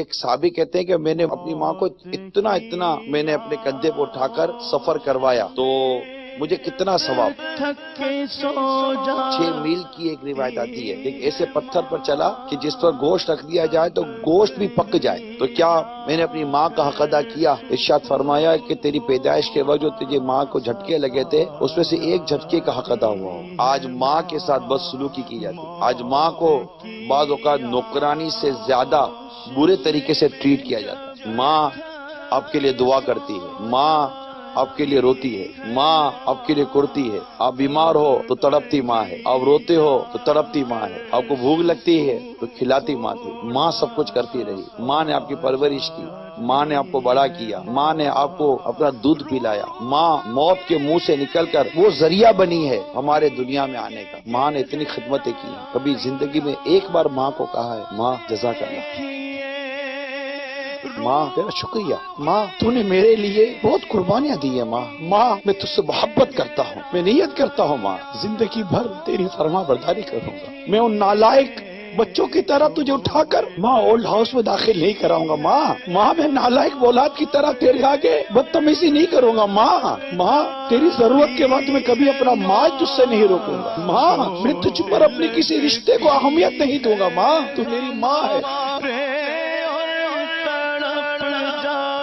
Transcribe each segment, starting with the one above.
ایک صحابی کہتے ہیں کہ میں نے اپنی ماں کو اتنا میں نے اپنے کندھے پر اٹھا کر سفر کروایا تو مجھے کتنا ثواب۔ 6 میل کی ایک روایت آتی ہے، ایک ایسے پتھر پر چلا کہ جس پر گوشت رکھ دیا جائے تو گوشت بھی پک جائے، تو کیا میں نے اپنی ماں کا حق ادا کیا؟ ارشاد فرمایا کہ تیری پیدائش کے وقت جو تجھے ماں کو جھٹکے لگے تھے اس میں سے ایک جھٹکے کا حق ادا ہوا ہو۔ آج ماں کے ساتھ بدسلوکی کی جاتی، آج ماں کو بعض اوقات نوکرانی سے زیادہ برے طریقے سے ٹریٹ کیا جاتا ہے۔ ماں آپ کے لیے دعا کرتی ہے، ماں آپ کے لیے روتی ہے، ماں آپ کے لیے کرتی ہے، آپ بیمار ہو تو تڑپتی ماں ہے، آپ روتے ہو تو تڑپتی ماں ہے، آپ کو بھوک لگتی ہے تو کھلاتی ماں تھی۔ ماں سب کچھ کرتی رہی، ماں نے آپ کی پرورش کی، ماں نے آپ کو بڑا کیا، ماں نے آپ کو اپنا دودھ پلایا، ماں موت کے منہ سے نکل کر وہ ذریعہ بنی ہے ہمارے دنیا میں آنے کا۔ ماں نے اتنی خدمتیں کی ہیں، کبھی زندگی میں ایک بار ماں کو کہا ہے ماں جزاک اللہ، ماں تیرا شکریہ، ماں تو نے میرے لیے بہت قربانیاں دی ہیں، ماں میں تجھ سے محبت کرتا ہوں، میں نیت کرتا ہوں ماں زندگی بھر تیری فرما برداری کروں گا، میں ان نالائق بچوں کی طرح تجھے اٹھا کر ماں اولڈ ہاؤس میں داخل نہیں کراؤں گا، ماں میں نالائق اولاد کی طرح تیرے آگے بدتمیزی نہیں کروں گا، ماں تیری ضرورت کے وقت میں کبھی اپنا مال تجھ سے نہیں روکوں گا، ماں میں تجھ پر اپنے کسی رشتے کو اہمیت نہیں دوں گا، ماں تو میری ماں ہے۔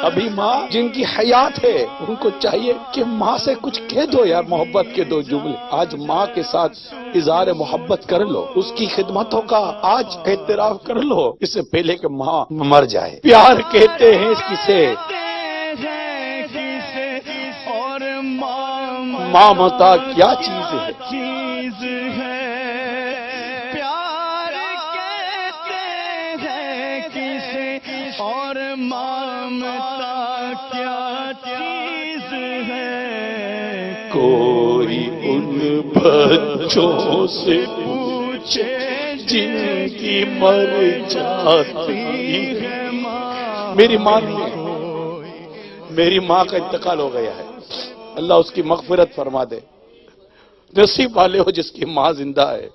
ابھی ماں جن کی حیات ہے ان کو چاہیے کہ ماں سے کچھ کہہ دو یار، محبت کے 2 جملے۔ آج ماں کے ساتھ اظہار محبت کر لو، اس کی خدمتوں کا آج اعتراف کر لو، اس سے پہلے کہ ماں مر جائے۔ پیار کہتے ہیں اس کسے، اور ماں متا کیا چیز ہے، اور مامتا کیا چیز ہے، کوئی ان بچوں سے پوچھے جن کی مر جاتی ہے ماں۔ میری ماں نہیں ہے، میری ماں کا انتقال ہو گیا ہے، اللہ اس کی مغفرت فرما دے۔ نصیب والے ہو جس کی ماں زندہ ہے۔